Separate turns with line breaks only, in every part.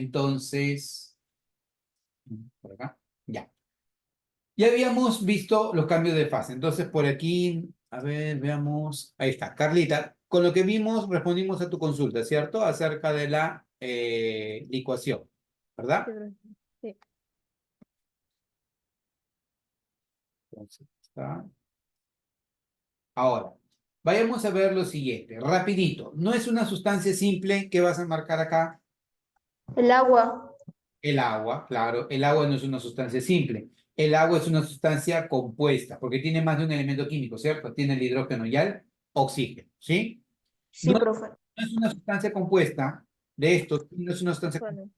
Entonces, por acá, ya. Ya habíamos visto los cambios de fase. Entonces, por aquí, a ver, veamos. Ahí está, Carlita. Con lo que vimos, respondimos a tu consulta, ¿cierto? Acerca de la licuación,
Sí,
¿verdad?
profe. Sí.
Entonces, está. Ahora, vayamos a ver lo siguiente, rapidito. No es una sustancia simple que vas a marcar acá.
El agua.
El agua, claro, el agua no es una sustancia simple. El agua es una sustancia compuesta, porque tiene más de un elemento químico, ¿cierto? Tiene el hidrógeno y el oxígeno, ¿sí?
Sí,
No,
profe.
no es una sustancia compuesta de esto, no es una sustancia
Ozono.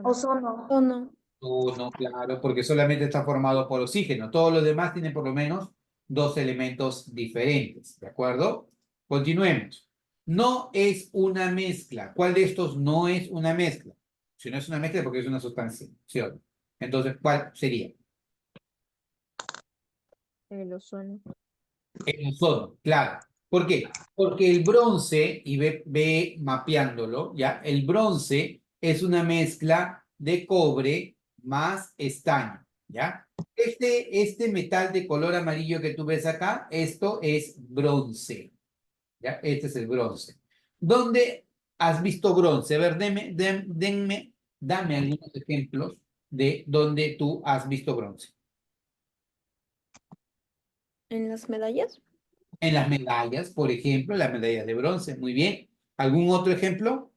Ozono.
Ozono.
Oh, no.
no, claro, porque solamente está formado por oxígeno. Todos los demás tienen por lo menos dos elementos diferentes, ¿de acuerdo? Continuemos. No es una mezcla. ¿Cuál de estos no es una mezcla? Si no es una mezcla, porque es una sustancia, ¿sí o no? Entonces, ¿cuál sería?
El ozono.
El ozono, claro. ¿Por qué? Porque el bronce, y ve mapeándolo, ¿ya? El bronce es una mezcla de cobre más estaño, ¿ya? Este metal de color amarillo que tú ves acá, esto es bronce, ¿ya? Este es el bronce. ¿Dónde has visto bronce? A ver, dame algunos ejemplos de donde tú has visto bronce.
¿En las medallas?
En las medallas, por ejemplo, las medallas de bronce, muy bien. ¿Algún otro ejemplo?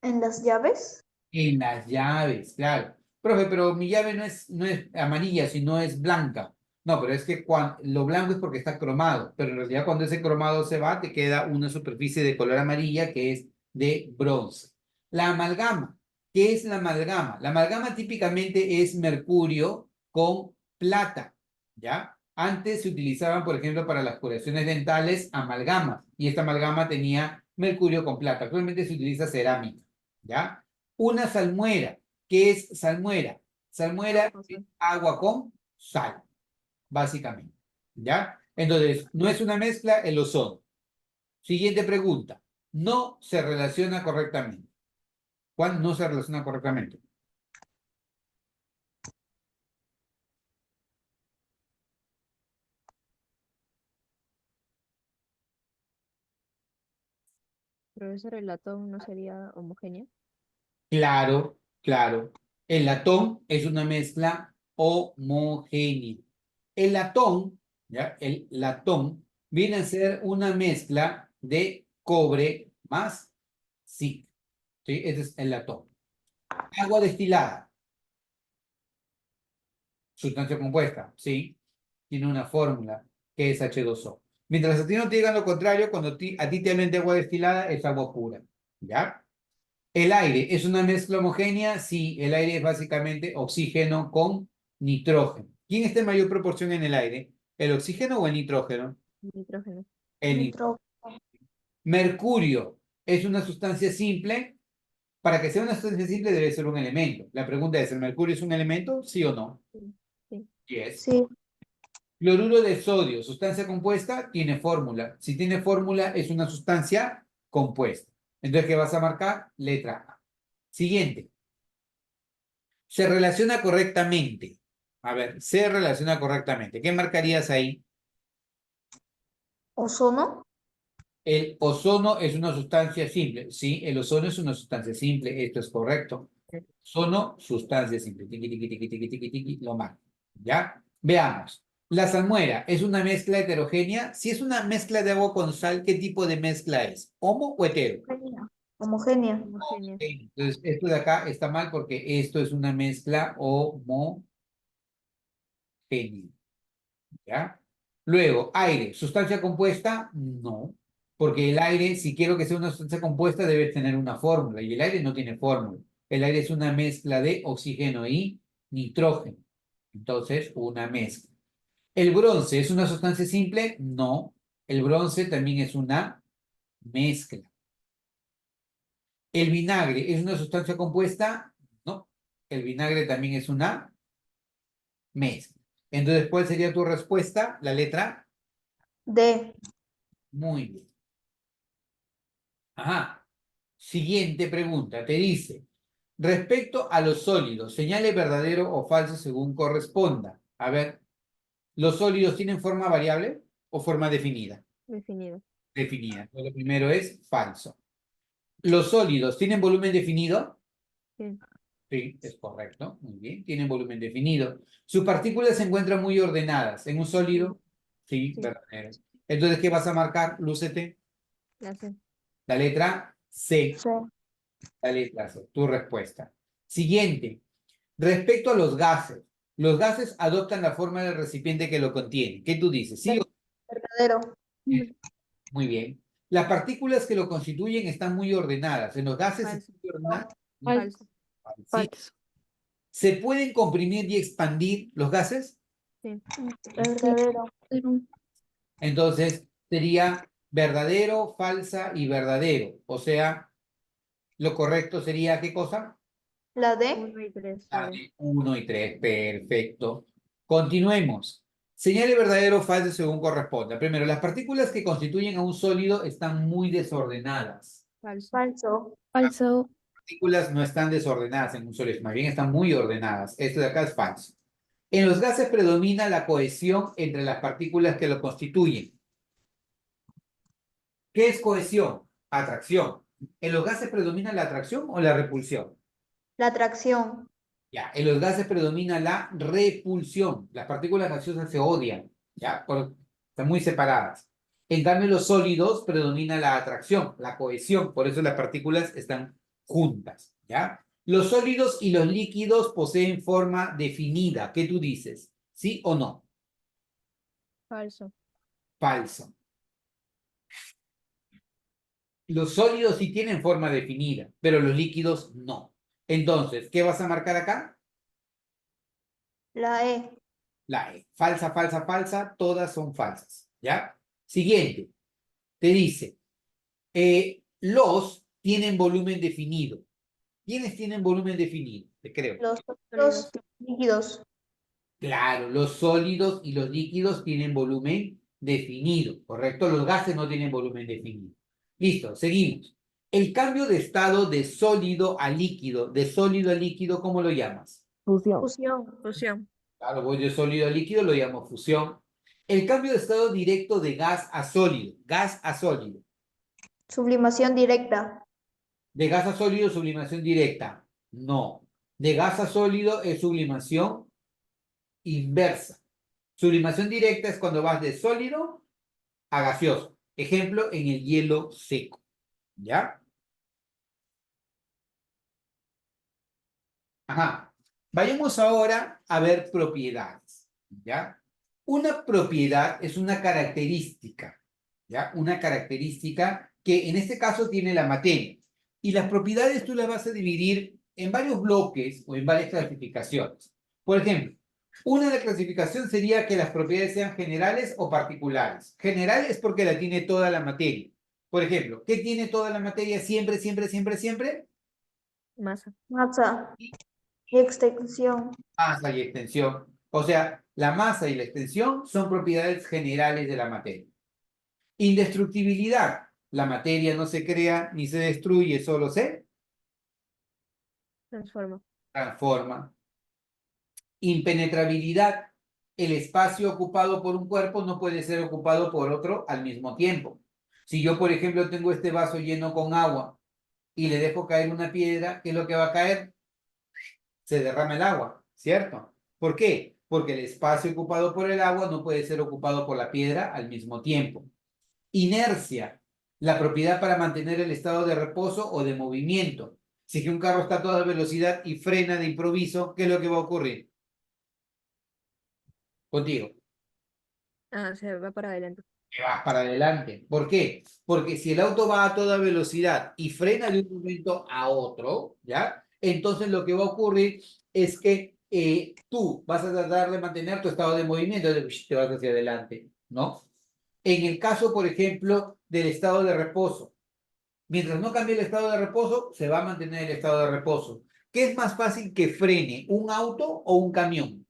En las llaves.
En las llaves, claro. Profe, pero mi llave no es amarilla, sino es blanca. No, pero es que lo blanco es porque está cromado, pero en realidad cuando ese cromado se va, te queda una superficie de color amarilla que es de bronce. La amalgama. ¿Qué es la amalgama? La amalgama típicamente es mercurio con plata, ¿ya? Antes se utilizaban, por ejemplo, para las curaciones dentales, amalgamas, y esta amalgama tenía mercurio con plata. Actualmente se utiliza cerámica, ¿ya? Una salmuera. ¿Qué es salmuera? Salmuera es agua con sal, básicamente, ¿ya? Entonces, no es una mezcla, el ozono. Siguiente pregunta. No se relaciona correctamente. ¿Cuál no se relaciona correctamente?
Profesor, el latón no sería homogéneo.
Claro, claro. El latón es una mezcla homogénea. El latón, ¿ya? El latón viene a ser una mezcla de cobre más zinc. ¿Sí? Ese es el latón. Agua destilada, sustancia compuesta, ¿sí? Tiene una fórmula que es H2O. Mientras a ti no te digan lo contrario, cuando a ti te hablen de agua destilada, es agua pura, ¿ya? El aire es una mezcla homogénea, sí, el aire es básicamente oxígeno con nitrógeno. ¿Quién está en mayor proporción en el aire? ¿El oxígeno o el nitrógeno?
Nitrógeno.
El nitrógeno.
Nitro.
Mercurio es una sustancia simple. Para que sea una sustancia simple debe ser un elemento. La pregunta es, ¿el mercurio es un elemento? ¿Sí o no?
Sí. Sí.
Yes.
Sí.
Cloruro de sodio, sustancia compuesta, tiene fórmula. Si tiene fórmula, es una sustancia compuesta. Entonces, ¿qué vas a marcar? Letra A. Siguiente. Se relaciona correctamente. A ver, se relaciona correctamente. ¿Qué marcarías ahí?
Ozono.
El ozono es una sustancia simple. Sí, el ozono es una sustancia simple. Esto es correcto. Ozono, sustancia simple. Tiqui, tiqui, tiqui, tiqui, tiqui, tiqui, lo marco. ¿Ya? Veamos. La salmuera es una mezcla heterogénea. Si es una mezcla de agua con sal, ¿qué tipo de mezcla es? ¿Homo o hetero?
Homogénea. Homogénea.
Homogéneo.
Entonces, esto de acá está mal porque esto es una mezcla homogénea. ¿Ya? Luego, aire, ¿sustancia compuesta? No, porque el aire, si quiero que sea una sustancia compuesta, debe tener una fórmula, y el aire no tiene fórmula. El aire es una mezcla de oxígeno y nitrógeno. Entonces, una mezcla. ¿El bronce es una sustancia simple? No, el bronce también es una mezcla. ¿El vinagre es una sustancia compuesta? No, el vinagre también es una mezcla. Entonces, ¿cuál sería tu respuesta? La letra.
D.
Muy bien. Ajá. Siguiente pregunta. Te dice, Respecto a los sólidos, señale verdadero o falso según corresponda. A ver, ¿los sólidos tienen forma variable o forma definida?
Definido.
Definida. Lo primero es falso. ¿Los sólidos tienen volumen definido?
Sí.
Sí, es correcto. Muy bien. Tienen volumen definido. ¿Sus partículas se encuentran muy ordenadas en un sólido? Sí,
Sí.
verdadero. Entonces, ¿qué vas a marcar? Lúcete.
La C.
La letra C.
C.
La letra C. Tu respuesta. Siguiente. Respecto a los gases adoptan la forma del recipiente que lo contiene. ¿Qué tú dices? ¿Sí o no?
Verdadero.
Muy bien. Las partículas que lo constituyen están muy ordenadas. En los gases
Falso.
están muy ordenadas.
Falso.
Sí. ¿Se pueden comprimir y expandir los gases?
Sí.
Verdadero.
Entonces sería verdadero, falsa y verdadero. O sea, lo correcto sería ¿qué cosa?
La D.
1 y 3.
La de 1 y 3. Perfecto. Continuemos. Señale verdadero o falso según corresponda. Primero, las partículas que constituyen a un sólido están muy desordenadas.
Falso.
Falso.
Falso.
Partículas no están desordenadas en un sólido, más bien están muy ordenadas. Esto de acá es falso. En los gases predomina la cohesión entre las partículas que lo constituyen. ¿Qué es cohesión? Atracción. ¿En los gases predomina la atracción o la repulsión?
La atracción.
Ya, en los gases predomina la repulsión. Las partículas gaseosas se odian, ¿ya? Están muy separadas. En cambio, en los sólidos predomina la atracción, la cohesión. Por eso las partículas están juntas, ¿ya? Los sólidos y los líquidos poseen forma definida. ¿Qué tú dices? ¿Sí o no?
Falso.
Falso. Los sólidos sí tienen forma definida, pero los líquidos no. Entonces, ¿qué vas a marcar acá?
La E.
La E. Falsa, falsa, falsa, todas son falsas, ¿ya? Siguiente, te dice, los tienen volumen definido. ¿Quiénes tienen volumen definido? Te creo.
Los
Sólidos.
líquidos.
Claro, los sólidos y los líquidos tienen volumen definido, ¿correcto? Los gases no tienen volumen definido. Listo, seguimos. El cambio de estado de sólido a líquido, ¿cómo lo llamas?
Fusión.
Fusión.
Fusión.
Claro, voy de sólido a líquido, lo llamo fusión. El cambio de estado directo de gas a sólido.
Sublimación directa.
De gas a sólido, sublimación directa. No. De gas a sólido es sublimación inversa. Sublimación directa es cuando vas de sólido a gaseoso. Ejemplo, en el hielo seco. ¿Ya? Ajá. Vayamos ahora a ver propiedades. ¿Ya? Una propiedad es una característica. ¿Ya? Una característica que en este caso tiene la materia. Y las propiedades tú las vas a dividir en varios bloques o en varias clasificaciones. Por ejemplo, una de la clasificación sería que las propiedades sean generales o particulares. General es porque la tiene toda la materia. Por ejemplo, ¿qué tiene toda la materia siempre, siempre, siempre, siempre?
Masa.
Masa. Y extensión.
Masa y extensión. O sea, la masa y la extensión son propiedades generales de la materia. Indestructibilidad. La materia no se crea ni se destruye, solo se
Transforma.
transforma. Impenetrabilidad. El espacio ocupado por un cuerpo no puede ser ocupado por otro al mismo tiempo. Si yo, por ejemplo, tengo este vaso lleno con agua y le dejo caer una piedra, ¿qué es lo que va a caer? Se derrama el agua, ¿cierto? ¿Por qué? Porque el espacio ocupado por el agua no puede ser ocupado por la piedra al mismo tiempo. Inercia, la propiedad para mantener el estado de reposo o de movimiento. Si que un carro está a toda velocidad y frena de improviso, ¿qué es lo que va a ocurrir? Contigo,
Ah, se va para adelante.
que vas para adelante. ¿Por qué? Porque si el auto va a toda velocidad y frena de un momento a otro, ¿ya? Entonces lo que va a ocurrir es que tú vas a tratar de mantener tu estado de movimiento, te vas hacia adelante, ¿no? En el caso, por ejemplo, del estado de reposo, mientras no cambie el estado de reposo, se va a mantener el estado de reposo. ¿Qué es más fácil que frene, un auto o un camión?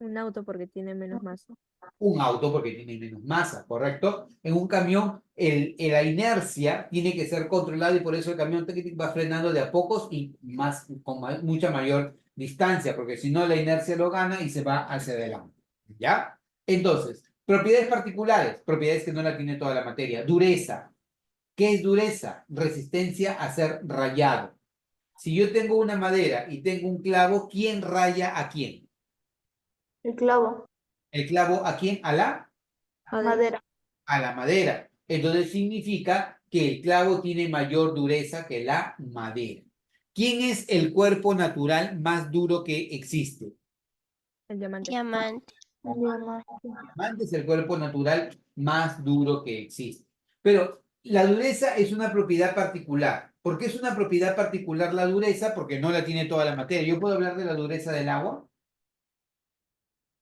Un auto porque tiene menos masa.
Un auto porque tiene menos masa, ¿correcto? En un camión, la inercia tiene que ser controlada y por eso el camión va frenando de a pocos y más, con mucha mayor distancia, porque si no la inercia lo gana y se va hacia adelante. ¿Ya? Entonces, propiedades particulares, propiedades que no la tiene toda la materia. Dureza. ¿Qué es dureza? Resistencia a ser rayado. Si yo tengo una madera y tengo un clavo, ¿quién raya a quién?
El clavo.
¿El clavo a quién?
Madera.
A la madera. Entonces significa que el clavo tiene mayor dureza que la madera. ¿Quién es el cuerpo natural más duro que existe?
El diamante.
Diamante.
Diamante.
El diamante es el cuerpo natural más duro que existe. Pero la dureza es una propiedad particular. ¿Por qué es una propiedad particular la dureza? Porque no la tiene toda la materia. ¿Yo puedo hablar de la dureza del agua?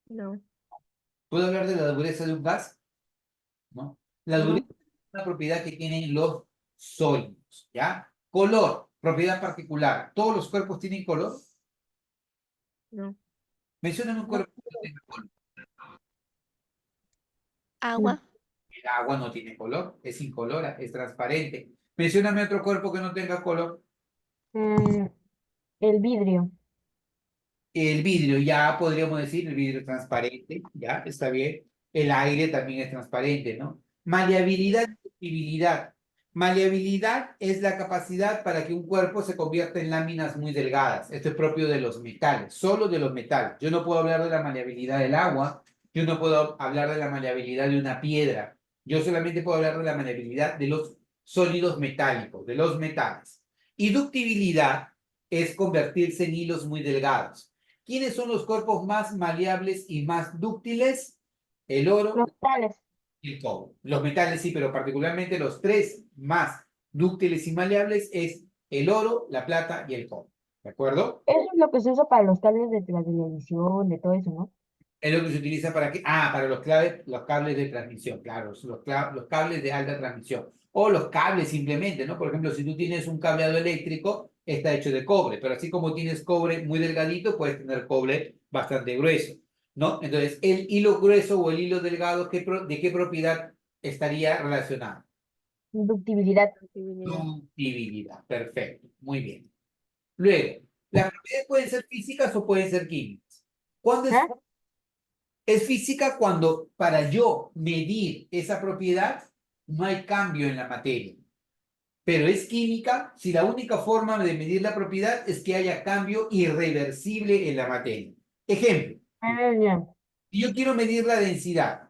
No.
¿Puedo hablar de la dureza de un gas? ¿No? La
No.
dureza es una propiedad que tienen los sólidos, ¿ya? Color, propiedad particular. ¿Todos los cuerpos tienen color?
No.
Mencióname un cuerpo que no tenga color.
Agua.
El agua no tiene color, es incolora, es transparente. Mencióname otro cuerpo que no tenga color.
El vidrio.
El vidrio, ya podríamos decir, el vidrio es transparente, ya, está bien. El aire también es transparente, ¿no? Maleabilidad y ductibilidad. Maleabilidad es la capacidad para que un cuerpo se convierta en láminas muy delgadas. Esto es propio de los metales, solo de los metales. Yo no puedo hablar de la maleabilidad del agua, yo no puedo hablar de la maleabilidad de una piedra. Yo solamente puedo hablar de la maleabilidad de los sólidos metálicos, de los metales. Y ductibilidad es convertirse en hilos muy delgados. ¿Quiénes son los cuerpos más maleables y más dúctiles? El oro
Los metales.
y el cobre. Los metales sí, pero particularmente los tres más dúctiles y maleables es el oro, la plata y el cobre. ¿De acuerdo?
Eso es lo que se usa para los cables de la televisión, de todo eso, ¿no?
Es lo que se utiliza para qué? Para los cables de transmisión, claro, los cables de alta transmisión. O los cables simplemente, ¿no? Por ejemplo, si tú tienes un cableado eléctrico, está hecho de cobre, pero así como tienes cobre muy delgadito, puedes tener cobre bastante grueso, ¿no? Entonces, el hilo grueso o el hilo delgado, ¿de qué propiedad estaría relacionado?
Inductibilidad.
Ductibilidad.
Ductibilidad, perfecto, muy bien. Luego, las propiedades pueden ser físicas o pueden ser químicas. ¿Cuándo es
¿Ah?
Es física cuando para yo medir esa propiedad no hay cambio en la materia. Pero es química si la única forma de medir la propiedad es que haya cambio irreversible en la materia. Ejemplo,
Ya.
si yo quiero medir la densidad,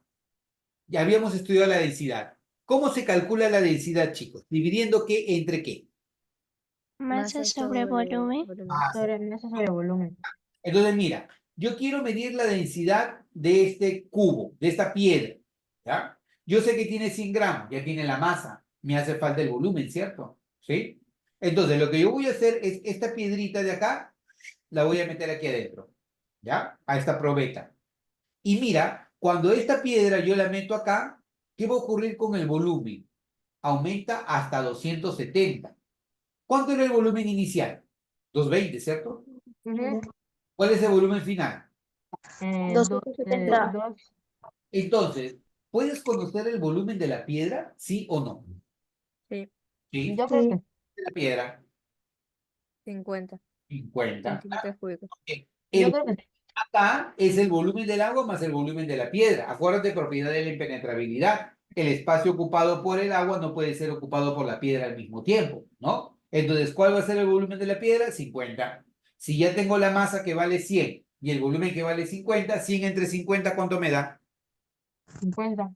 ya habíamos estudiado la densidad. ¿Cómo se calcula la densidad, chicos? ¿Dividiendo qué entre qué?
Masa sobre volumen.
Sobre masa sobre volumen.
Entonces, mira, yo quiero medir la densidad de este cubo, de esta piedra, ¿ya? Yo sé que tiene 100 gramos, ya tiene la masa, me hace falta el volumen, ¿cierto? ¿Sí? Entonces, lo que yo voy a hacer es esta piedrita de acá, la voy a meter aquí adentro, ¿ya? A esta probeta. Y mira, cuando esta piedra yo la meto acá, ¿qué va a ocurrir con el volumen? Aumenta hasta 270. ¿Cuánto era el volumen inicial? 220, ¿cierto?
Ujú.
¿Cuál es el volumen final?
270.
Dos.
Entonces, ¿puedes conocer el volumen de la piedra? ¿Sí o no?
Sí.
¿Sí?
Yo creo
Sí.
que
De la piedra,
50
50.
centímetros cúbicos.
yo
El
creo que
acá es el volumen del agua más el volumen de la piedra. Acuérdate, propiedad de la impenetrabilidad. El espacio ocupado por el agua no puede ser ocupado por la piedra al mismo tiempo, ¿no? Entonces, ¿cuál va a ser el volumen de la piedra? 50. Si ya tengo la masa que vale 100 y el volumen que vale 50, 100 entre 50, ¿cuánto me da?
50.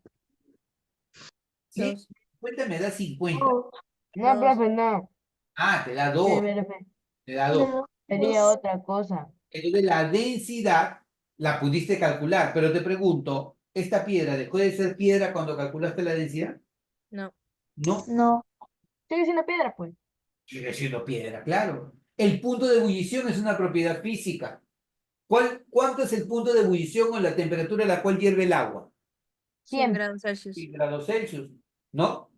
100
Dos.
50 me da 50.
Oh,
No,
Dos.
profe, no.
Te da 2,
Profe,
te da 2.
no.
sería otra cosa.
Entonces la densidad la pudiste calcular, pero te pregunto, ¿esta piedra dejó de ser piedra cuando calculaste la densidad?
No.
No,
No.
Sigue siendo piedra, pues.
sigue siendo piedra, claro. El punto de ebullición es una propiedad física. ¿Cuánto es el punto de ebullición o la temperatura a la cual hierve el agua?
100
100.
grados Celsius.
100 grados Celsius, ¿no?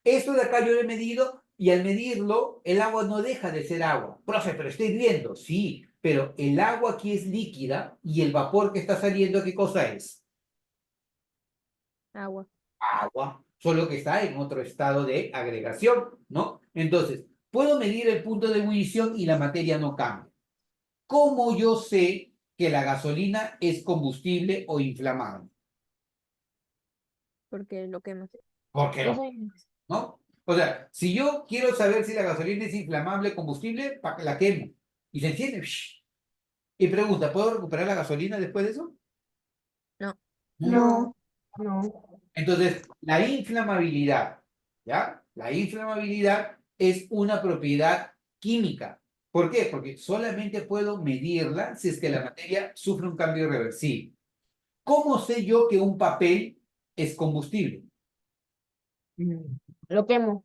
Esto de acá yo lo he medido Y al medirlo, el agua no deja de ser agua. Profe, pero está hirviendo. Sí, pero el agua aquí es líquida y el vapor que está saliendo, ¿qué cosa es?
Agua.
Agua, solo que está en otro estado de agregación, ¿no? Entonces, puedo medir el punto de ebullición y la materia no cambia. ¿Cómo yo sé que la gasolina es combustible o inflamable?
Porque lo quemas.
Porque
Yo
no,
soy,
¿no? O sea, si yo quiero saber si la gasolina es inflamable, combustible, la quemo y se enciende. Y pregunta, ¿puedo recuperar la gasolina después de eso?
No.
No.
no,
Entonces, la inflamabilidad, ¿ya? La inflamabilidad es una propiedad química. ¿Por qué? Porque solamente puedo medirla si es que la materia sufre un cambio irreversible. ¿Cómo sé yo que un papel es combustible?
mm, lo quemo.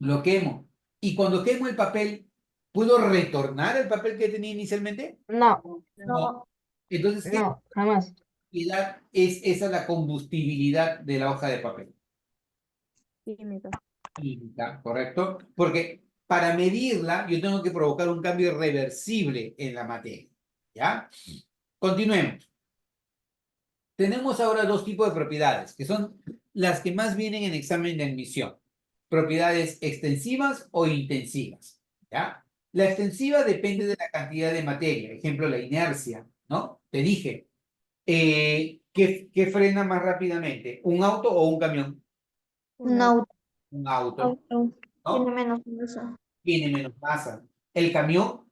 Lo quemo. Y cuando quemo el papel, ¿puedo retornar el papel que tenía inicialmente?
No,
No.
No.
Entonces, ¿qué
no, jamás.
propiedad es esa la combustibilidad de la hoja de papel?
Química.
Química, ¿correcto? Porque para medirla yo tengo que provocar un cambio irreversible en la materia. ¿Ya? Continuemos. Tenemos ahora dos tipos de propiedades, que son las que más vienen en examen de admisión. Propiedades extensivas o intensivas. ¿Ya? La extensiva depende de la cantidad de materia. Ejemplo, la inercia, ¿no? Te dije, ¿qué frena más rápidamente? ¿Un auto o un camión?
Un
Auto.
auto.
Un auto,
Tiene
¿no?
menos masa.
Tiene menos masa. El camión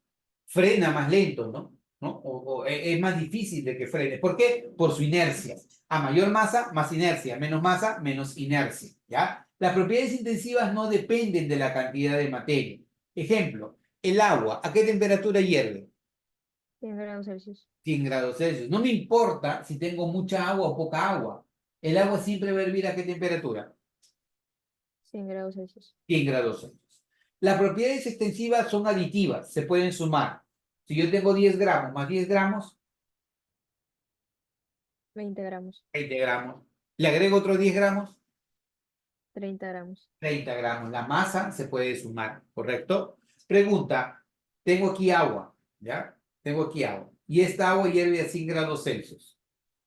frena más lento, ¿no? ¿No? Es más difícil de que frene. ¿Por qué? Por su inercia. A mayor masa, más inercia. Menos masa, menos inercia. ¿Ya? Las propiedades intensivas no dependen de la cantidad de materia. Ejemplo, el agua, ¿a qué temperatura hierve?
100 grados Celsius.
100 grados Celsius. No me importa si tengo mucha agua o poca agua. El agua siempre va a hervir ¿a qué temperatura?
100 grados Celsius.
100 grados Celsius. Las propiedades extensivas son aditivas, se pueden sumar. Si yo tengo 10 gramos más 10 gramos,
20 gramos.
20 gramos. Le agrego otros 10 gramos,
30 gramos.
30 gramos. La masa se puede sumar, ¿correcto? Pregunta, tengo aquí agua, ¿ya? Tengo aquí agua. Y esta agua hierve a 100 grados Celsius.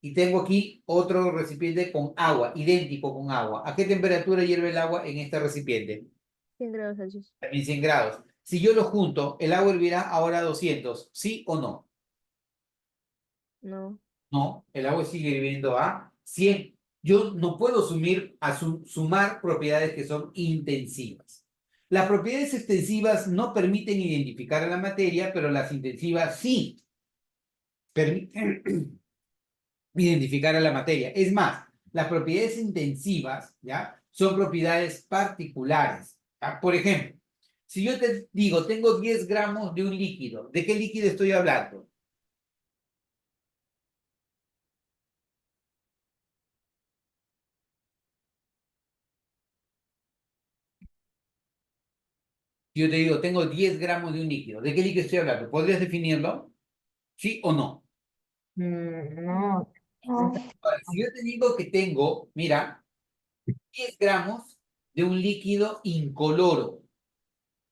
Y tengo aquí otro recipiente con agua, idéntico con agua. ¿A qué temperatura hierve el agua en este recipiente?
100 grados Celsius.
También 100 grados. Si yo lo junto, el agua hervirá ahora a 200, ¿sí o no?
No.
No, el agua sigue hirviendo a 100. Yo no puedo sumar propiedades que son intensivas. Las propiedades extensivas no permiten identificar a la materia, pero las intensivas sí permiten identificar a la materia. Es más, las propiedades intensivas, ¿ya? Son propiedades particulares. ¿Ya? Por ejemplo, si yo te digo, tengo 10 gramos de un líquido, ¿de qué líquido estoy hablando? Si yo te digo, tengo 10 gramos de un líquido, ¿de qué líquido estoy hablando? ¿Podrías definirlo? ¿Sí o no?
No,
No.
Ahora, si yo te digo que tengo, mira, 10 gramos de un líquido incoloro,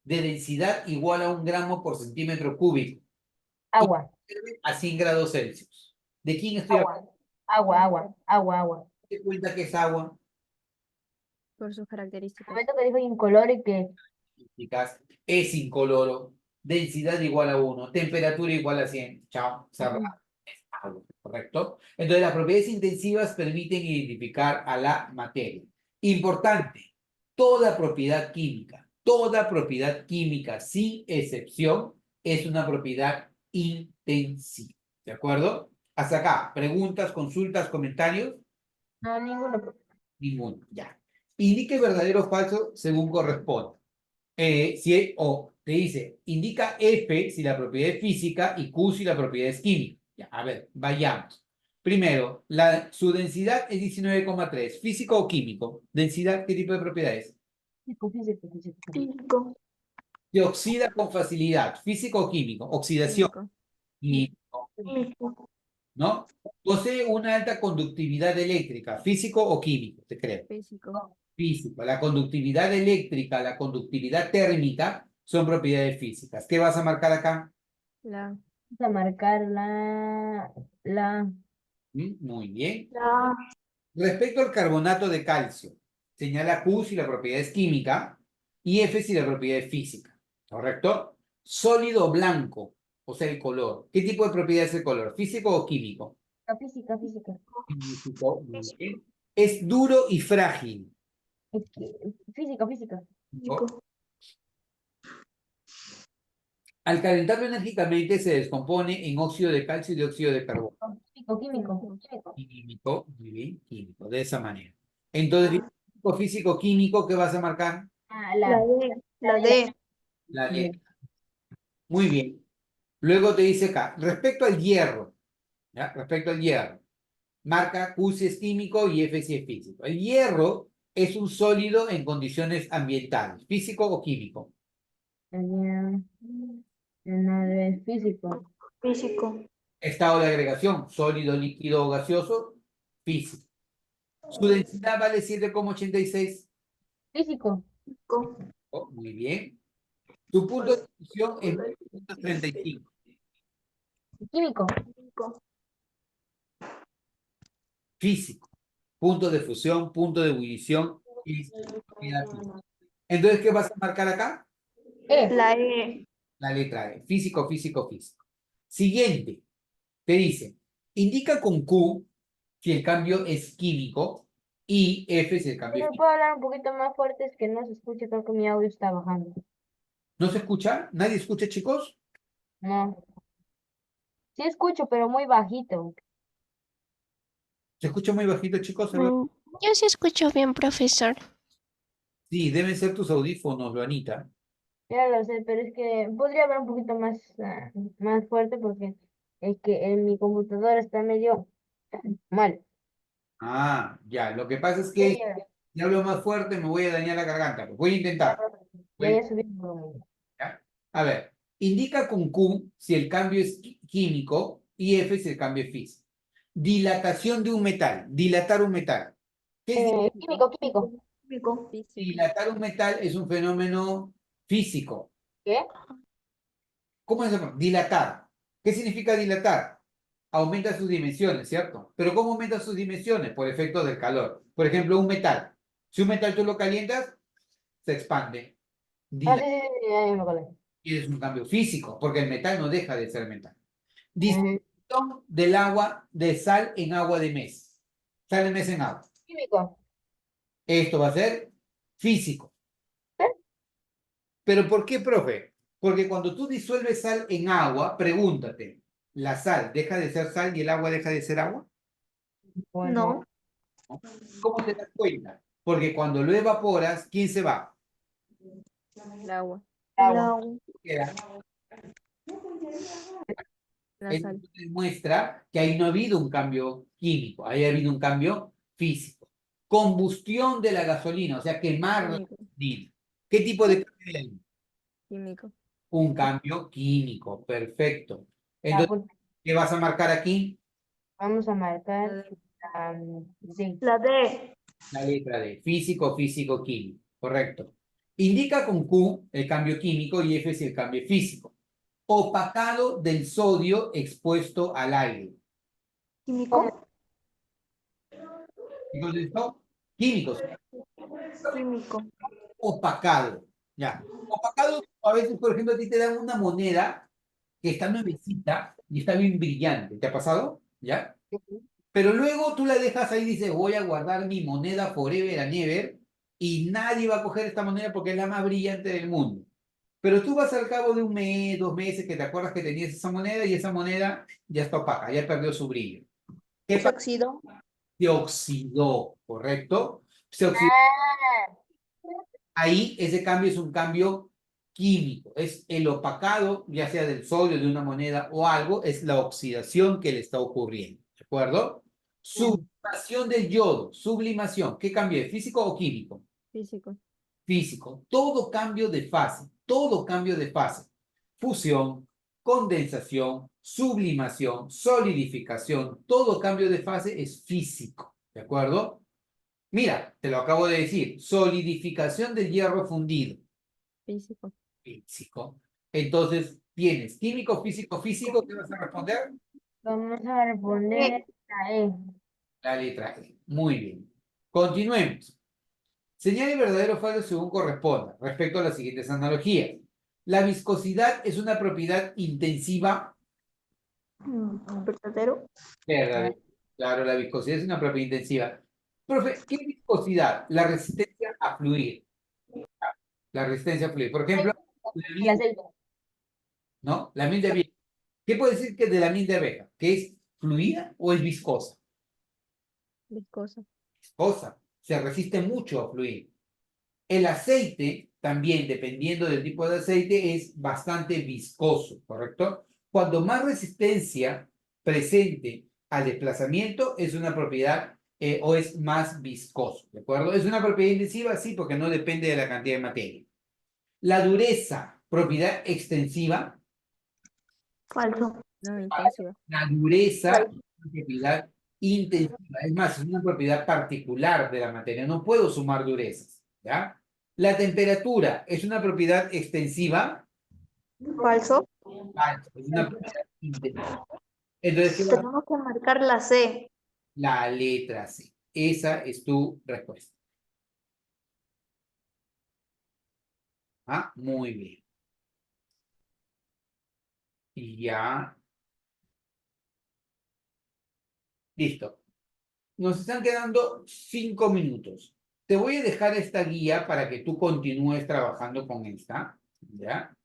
de densidad igual a 1 gramo por centímetro cúbico, y
agua,
a 100 grados Celsius. ¿De quién estoy hablando?
agua, agua, agua, agua, agua.
¿Te cuenta que es agua?
Por sus
El
características.
momento que dijo incoloro y que
Chicas, es incoloro, densidad igual a 1, temperatura igual a 100. Chao, cerrado. Agua, ¿correcto? Entonces, las propiedades intensivas permiten identificar a la materia. Importante, toda propiedad química, sin excepción, es una propiedad intensiva. ¿De acuerdo? Hasta acá, preguntas, consultas, comentarios.
no, ninguno.
Ninguno, ya. Indique verdadero o falso según corresponde. O te dice, indica F si la propiedad es física y Q si la propiedad es química. Ya, a ver, vayamos. Primero, su densidad es 19,3. ¿Físico o químico? ¿Densidad qué tipo de propiedad es?
Físico, físico, físico.
5.
Se oxida con facilidad. ¿Físico o químico? Oxidación.
Químico.
Químico, ¿no? Posee una alta conductividad eléctrica. ¿Físico o químico? Te creo.
Físico.
Físico. La conductividad eléctrica, la conductividad térmica son propiedades físicas. ¿Qué vas a marcar acá?
La,
Vamos a marcar la,
Muy bien.
La,
Respecto al carbonato de calcio, señala Q si la propiedad es química y F si la propiedad es física. ¿Correcto? Sólido blanco, o sea, el color. ¿Qué tipo de propiedad es el color? ¿Físico o químico?
la física, física.
Físico, muy bien. Es duro y frágil.
Física, física.
Físico.
Al calentarlo enérgicamente se descompone en óxido de calcio y dióxido de carbono.
Químico, químico, químico.
Químico, muy bien, químico, de esa manera. Entonces, físico, químico, ¿qué vas a marcar?
Ah,
La D. La D.
La letra. Muy bien. Luego te dice acá, respecto al hierro, ¿ya? Respecto al hierro, marca Q si es químico y F si es físico. El hierro es un sólido en condiciones ambientales, físico o químico.
No es físico.
Físico.
Estado de agregación, sólido, líquido o gaseoso, físico. Su densidad vale 7,86.
Físico.
Físico.
Oh, muy bien. Su punto de fusión es 35.
Químico.
Físico.
Físico. Punto de fusión, punto de ebullición y propiedad física. Entonces, ¿qué vas a marcar acá?
La E.
La letra E. Físico, físico, físico. Siguiente. Te dice, indica con Q si el cambio es químico y F si el cambio es
Pero
físico.
puedo hablar un poquito más fuerte, es que no se escucha, creo que mi audio está bajando.
¿No se escucha? ¿Nadie escucha, chicos?
No. Sí escucho, pero muy bajito.
¿Se escucha muy bajito, chicos? A ver.
Yo sí escucho bien, profesor.
Sí, deben ser tus audífonos, Luanita.
Ya lo sé, pero es que podría hablar un poquito más, más fuerte porque es que en mi computadora está medio mal.
Ah, ya. Lo que pasa es
Ya,
que si hablo más fuerte me voy a dañar la garganta. Pues voy a intentar.
ya subí el volumen.
¿Ya? A ver, indica con Q si el cambio es químico y F si el cambio es físico. Dilatación de un metal. Dilatar un metal. ¿Qué es
Químico, químico.
Físico.
físico.
dilatar un metal? Es un fenómeno físico.
¿Qué?
¿Cómo es eso? Dilatar. ¿Qué significa dilatar? Aumenta sus dimensiones, ¿cierto? Pero ¿cómo aumenta sus dimensiones? Por efecto del calor. Por ejemplo, un metal. Si un metal tú lo calientas, se expande.
Ah, sí,
Dilata.
sí, sí, ya me acordé.
Y es un cambio físico, porque el metal no deja de ser metal.
Ujú.
Disolución del agua de sal en agua de mes. Sal de mes en agua.
Químico.
Esto va a ser físico.
¿Eh?
¿Pero por qué, profe? Porque cuando tú disuelves sal en agua, pregúntate, ¿la sal deja de ser sal y el agua deja de ser agua?
Bueno,
No.
¿Cómo te das cuenta? Porque cuando lo evaporas, ¿quién se va?
El agua,
El
agua.
agua.
Queda.
la
Esto
sal.
demuestra que ahí no ha habido un cambio químico, ahí ha habido un cambio físico. Combustión de la gasolina, o sea, quemar la
Químico,
gasolina. ¿Qué tipo de cambio hay?
químico.
Un cambio químico, perfecto.
Ya,
Entonces,
pues,
¿qué vas a marcar aquí?
vamos a
La
marcar.
D,
Sí.
La D.
La letra D, físico, físico, químico, correcto. Indica con Q el cambio químico y F es el cambio físico. Opacado del sodio expuesto al aire.
Químico.
Entonces, ¿no? Químicos,
Químico.
opacado. Ya. Opacado, a veces, por ejemplo, a ti te dan una moneda que está nuevecita y está bien brillante. ¿Te ha pasado? ¿Ya? Pero luego tú la dejas ahí y dices, voy a guardar mi moneda forever and ever y nadie va a coger esta moneda porque es la más brillante del mundo. Pero tú vas al cabo de un mes, 2 meses que te acuerdas que tenías esa moneda y esa moneda ya está opaca, ya perdió su brillo. ¿Qué
Se
pasa?
oxidó.
Se oxidó, ¿correcto? Se oxidó.
Ah,
Ahí ese cambio es un cambio químico, es el opacado, ya sea del sodio, de una moneda o algo, es la oxidación que le está ocurriendo, ¿de acuerdo? Sublimación del yodo, sublimación, ¿qué cambio es? ¿Físico o químico?
físico.
Físico, todo cambio de fase, fusión, condensación, sublimación, solidificación, todo cambio de fase es físico, ¿de acuerdo? Mira, te lo acabo de decir. Solidificación del hierro fundido.
Físico.
Físico. Entonces, tienes químico, físico, físico. ¿Qué vas a responder?
Vamos a responder a E.
La letra E. Muy bien. Continuemos. Señale verdadero o falso según corresponda respecto a las siguientes analogías. La viscosidad es una propiedad intensiva.
¿Verdadero?
Verdadero. Claro, la viscosidad es una propiedad intensiva. Profe, ¿qué es viscosidad? La resistencia a fluir. La resistencia a fluir. Por ejemplo, la
El
miel,
aceite.
¿no? La miel de abeja. ¿Qué puede decir que de la miel de abeja? ¿Que es fluida o es viscosa?
Viscosa.
Viscosa. Se resiste mucho a fluir. El aceite, también dependiendo del tipo de aceite, es bastante viscoso, ¿correcto? Cuando más resistencia presente al desplazamiento, es una propiedad o es más viscoso, ¿de acuerdo? Es una propiedad intensiva, sí, porque no depende de la cantidad de materia. La dureza, propiedad extensiva.
Falso.
No, intensiva.
La dureza es una propiedad intensiva, es más, es una propiedad particular de la materia, no puedo sumar durezas, ¿ya? La temperatura es una propiedad extensiva,
Falso.
es una propiedad intensiva. Entonces, ¿qué va a ser?
Tenemos que marcar la C.
La letra C. Esa es tu respuesta. Ah, muy bien. Y ya. Listo. Nos están quedando 5 minutos. Te voy a dejar esta guía para que tú continúes trabajando con esta, ¿ya?